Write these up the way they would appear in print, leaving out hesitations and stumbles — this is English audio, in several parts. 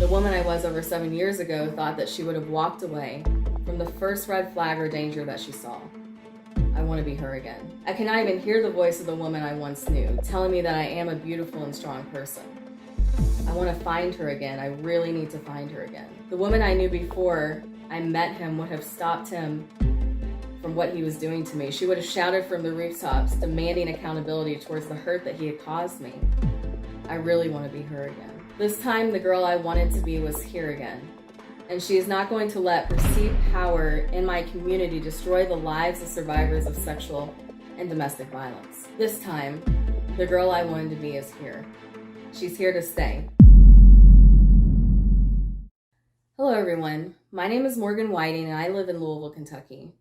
The woman I was over 7 years ago thought that she would have walked away from the first red flag or danger that she saw. I want to be her again. I cannot even hear the voice of the woman I once knew, telling me that I am a beautiful and strong person. I want to find her again. I really need to find her again. The woman I knew before I met him would have stopped him from what he was doing to me. She would have shouted from the rooftops, demanding accountability towards the hurt that he had caused me. I really want to be her again. This time, the girl I wanted to be was here again. And she is not going to let perceived power in my community destroy the lives of survivors of sexual and domestic violence. This time, the girl I wanted to be is here. She's here to stay. Hello everyone, my name is Morgan Whiting and I live in Louisville, Kentucky.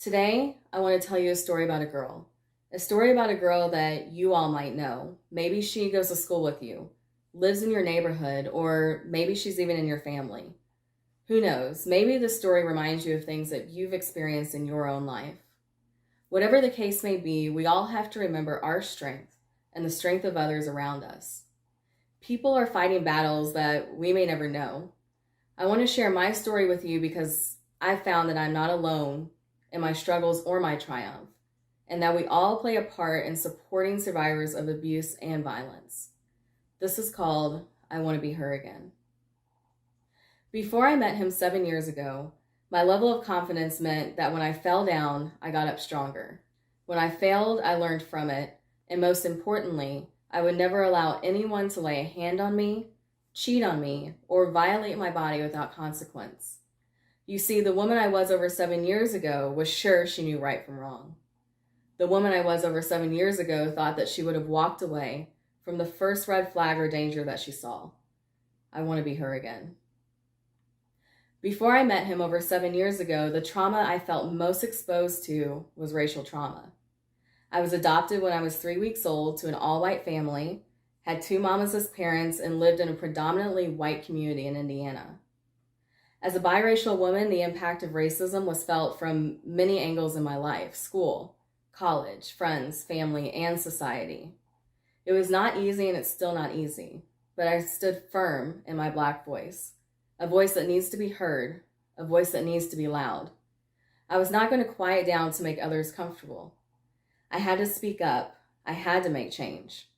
Today, I want to tell you a story about a girl. A story about a girl that you all might know. Maybe she goes to school with you, lives in your neighborhood, or maybe she's even in your family. Who knows? Maybe the story reminds you of things that you've experienced in your own life. Whatever the case may be, we all have to remember our strength and the strength of others around us. People are fighting battles that we may never know. I want to share my story with you because I've found that I'm not alone in my struggles or my triumph, and that we all play a part in supporting survivors of abuse and violence. This is called I Want to Be Her Again. Before I met him 7 years ago, my level of confidence meant that when I fell down, I got up stronger. When I failed, I learned from it, and most importantly, I would never allow anyone to lay a hand on me, cheat on me, or violate my body without consequence. You see, the woman I was over 7 years ago was sure she knew right from wrong. The woman I was over 7 years ago thought that she would have walked away from the first red flag or danger that she saw. I want to be her again. Before I met him over 7 years ago, the trauma I felt most exposed to was racial trauma. I was adopted when I was 3 weeks old to an all-white family, had 2 mamas as parents, and lived in a predominantly white community in Indiana. As a biracial woman, the impact of racism was felt from many angles in my life: school, college, friends, family, and society. It was not easy, and it's still not easy, but I stood firm in my Black voice. A voice that needs to be heard, a voice that needs to be loud. I was not going to quiet down to make others comfortable. I had to speak up. I had to make change.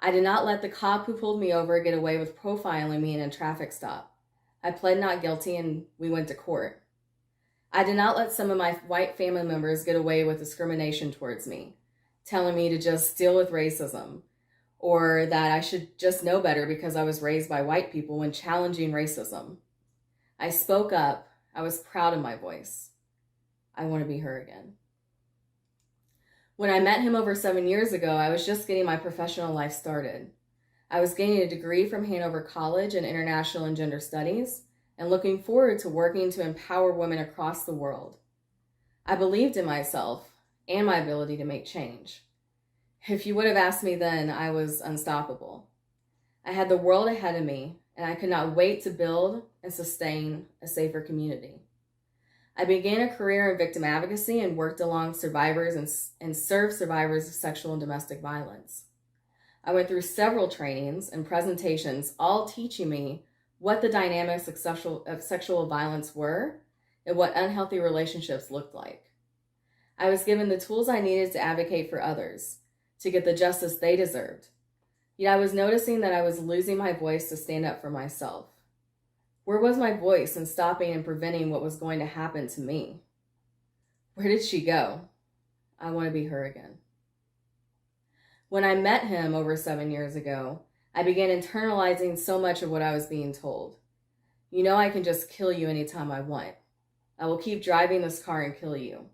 I did not let the cop who pulled me over get away with profiling me in a traffic stop. I pled not guilty and we went to court. I did not let some of my white family members get away with discrimination towards me, telling me to just deal with racism, or that I should just know better because I was raised by white people when challenging racism. I spoke up. I was proud of my voice. I want to be her again. When I met him over 7 years ago, I was just getting my professional life started. I was gaining a degree from Hanover College in International and Gender Studies and looking forward to working to empower women across the world. I believed in myself and my ability to make change. If you would have asked me then, I was unstoppable. I had the world ahead of me, and I could not wait to build and sustain a safer community. I began a career in victim advocacy and worked along survivors and served survivors of sexual and domestic violence. I went through several trainings and presentations, all teaching me what the dynamics of sexual violence were and what unhealthy relationships looked like. I was given the tools I needed to advocate for others, to get the justice they deserved. Yet I was noticing that I was losing my voice to stand up for myself. Where was my voice in stopping and preventing what was going to happen to me? Where did she go? I want to be her again. When I met him over 7 years ago, I began internalizing so much of what I was being told. You know, I can just kill you anytime I want. I will keep driving this car and kill you.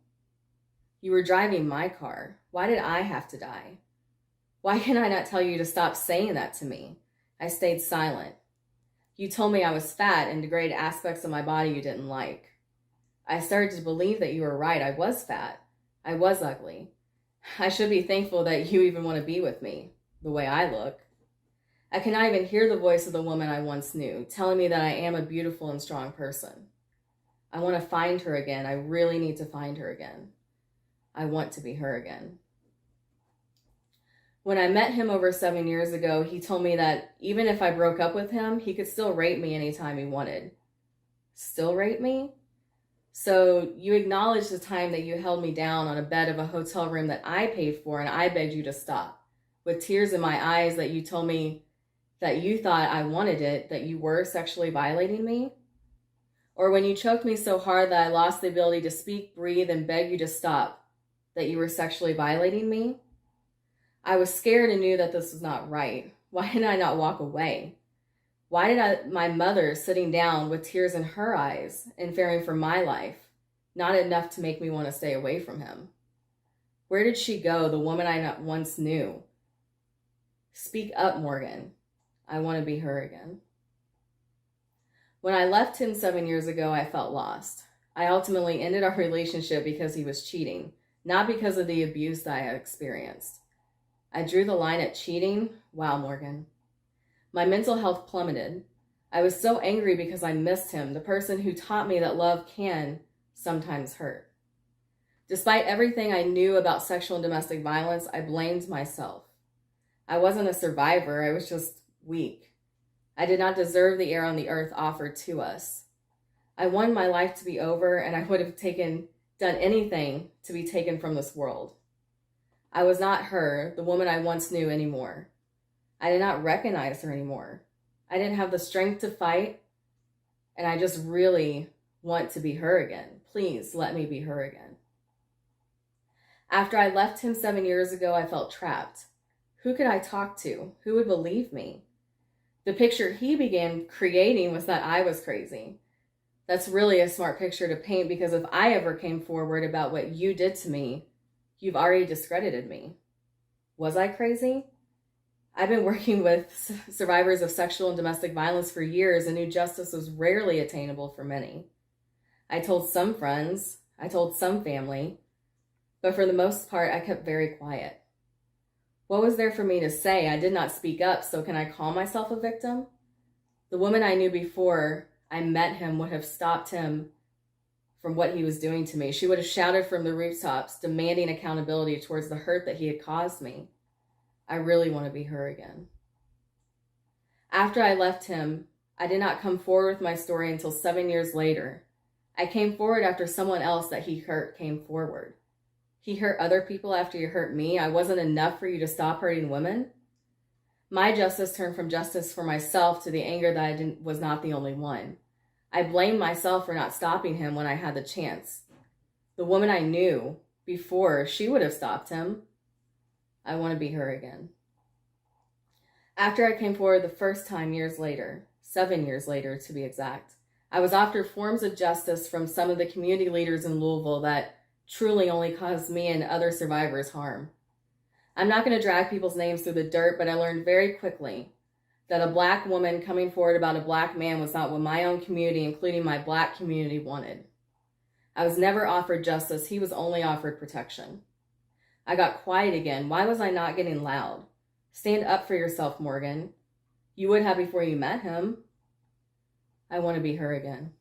You were driving my car. Why did I have to die? Why can I not tell you to stop saying that to me? I stayed silent. You told me I was fat and degraded aspects of my body you didn't like. I started to believe that you were right. I was fat. I was ugly. I should be thankful that you even want to be with me, the way I look. I cannot even hear the voice of the woman I once knew, telling me that I am a beautiful and strong person. I want to find her again. I really need to find her again. I want to be her again. When I met him over 7 years ago, he told me that even if I broke up with him, he could still rape me anytime he wanted. Still rape me? So you acknowledge the time that you held me down on a bed of a hotel room that I paid for, and I begged you to stop. With tears in my eyes that you told me that you thought I wanted it, that you were sexually violating me? Or when you choked me so hard that I lost the ability to speak, breathe, and beg you to stop, that you were sexually violating me? I was scared and knew that this was not right. Why did I not walk away? Why did my mother, sitting down with tears in her eyes and fearing for my life, not enough to make me want to stay away from him? Where did she go, the woman I once knew? Speak up, Morgan. I want to be her again. When I left him 7 years ago, I felt lost. I ultimately ended our relationship because he was cheating, not because of the abuse that I had experienced. I drew the line at cheating. Wow, Morgan. My mental health plummeted. I was so angry because I missed him, the person who taught me that love can sometimes hurt. Despite everything I knew about sexual and domestic violence, I blamed myself. I wasn't a survivor, I was just weak. I did not deserve the air on the earth offered to us. I wanted my life to be over, and I would have done anything to be taken from this world. I was not her, the woman I once knew, anymore. I did not recognize her anymore. I didn't have the strength to fight, and I just really want to be her again. Please let me be her again. After I left him 7 years ago, I felt trapped. Who could I talk to? Who would believe me? The picture he began creating was that I was crazy. That's really a smart picture to paint, because if I ever came forward about what you did to me, you've already discredited me. Was I crazy? I've been working with survivors of sexual and domestic violence for years and knew justice was rarely attainable for many. I told some friends, I told some family, but for the most part, I kept very quiet. What was there for me to say? I did not speak up, so can I call myself a victim? The woman I knew before I met him would have stopped him from what he was doing to me. She would have shouted from the rooftops, demanding accountability towards the hurt that he had caused me. I really want to be her again. After I left him, I did not come forward with my story until 7 years later. I came forward after someone else that he hurt came forward. He hurt other people after you hurt me. I wasn't enough for you to stop hurting women. My justice turned from justice for myself to the anger that I was not the only one. I blamed myself for not stopping him when I had the chance. The woman I knew before, she would have stopped him. I want to be her again. After I came forward the first time years later, 7 years later to be exact, I was offered forms of justice from some of the community leaders in Louisville that truly only caused me and other survivors harm. I'm not going to drag people's names through the dirt, but I learned very quickly that a Black woman coming forward about a Black man was not what my own community, including my Black community, wanted. I was never offered justice. He was only offered protection. I got quiet again. Why was I not getting loud? Stand up for yourself, Morgan. You would have before you met him. I want to be her again.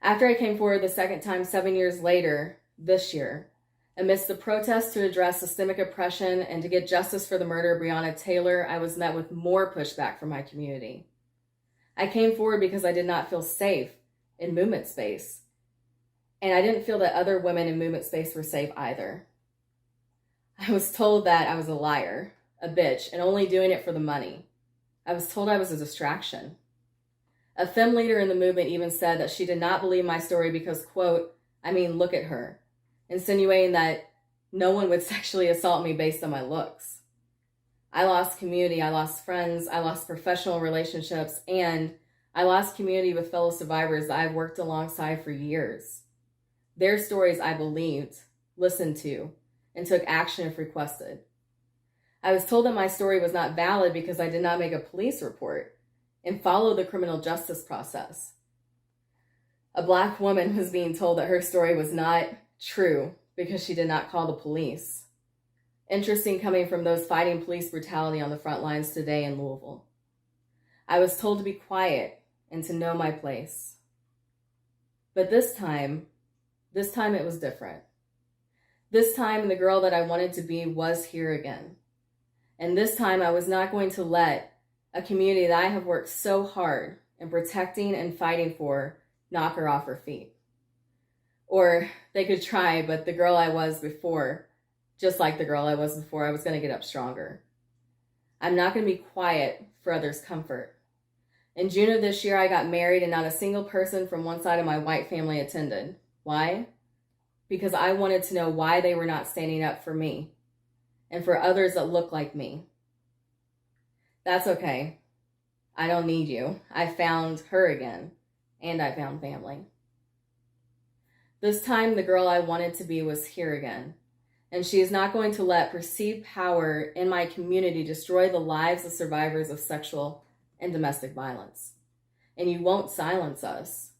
After I came forward the second time 7 years later, this year, amidst the protests to address systemic oppression and to get justice for the murder of Breonna Taylor, I was met with more pushback from my community. I came forward because I did not feel safe in movement space. And I didn't feel that other women in movement space were safe either. I was told that I was a liar, a bitch, and only doing it for the money. I was told I was a distraction. A femme leader in the movement even said that she did not believe my story because, quote, look at her, insinuating that no one would sexually assault me based on my looks. I lost community, I lost friends, I lost professional relationships, and I lost community with fellow survivors that I've worked alongside for years. Their stories I believed, listened to, and took action if requested. I was told that my story was not valid because I did not make a police report and follow the criminal justice process. A Black woman was being told that her story was not true because she did not call the police. Interesting coming from those fighting police brutality on the front lines today in Louisville. I was told to be quiet and to know my place. But this time it was different. This time, the girl that I wanted to be was here again. And this time, I was not going to let a community that I have worked so hard in protecting and fighting for knock her off her feet. Or they could try, but the girl I was before, just like the girl I was before, I was going to get up stronger. I'm not going to be quiet for others' comfort. In June of this year, I got married and not a single person from one side of my white family attended. Why? Because I wanted to know why they were not standing up for me and for others that look like me. That's okay. I don't need you. I found her again, and I found family. This time, the girl I wanted to be was here again, and she is not going to let perceived power in my community destroy the lives of survivors of sexual and domestic violence. And you won't silence us.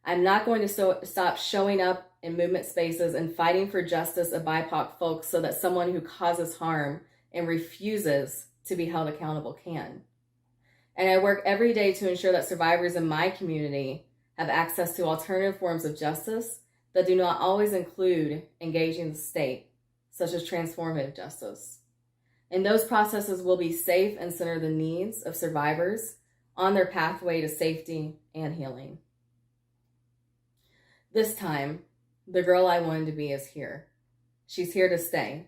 I'm not going to stop showing up in movement spaces and fighting for justice of BIPOC folks so that someone who causes harm and refuses to be held accountable can. And I work every day to ensure that survivors in my community have access to alternative forms of justice that do not always include engaging the state, such as transformative justice. And those processes will be safe and center the needs of survivors on their pathway to safety and healing. This time, the girl I wanted to be is here. She's here to stay.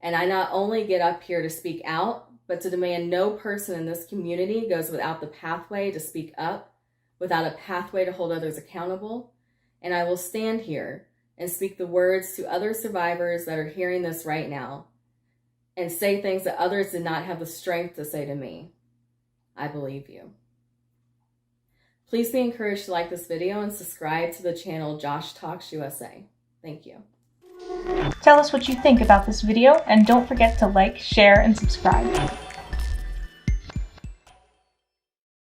And I not only get up here to speak out, but to demand no person in this community goes without the pathway to speak up, without a pathway to hold others accountable. And I will stand here and speak the words to other survivors that are hearing this right now and say things that others did not have the strength to say to me. I believe you. Please be encouraged to like this video and subscribe to the channel Josh Talks USA. Thank you. Tell us what you think about this video and don't forget to like, share, and subscribe.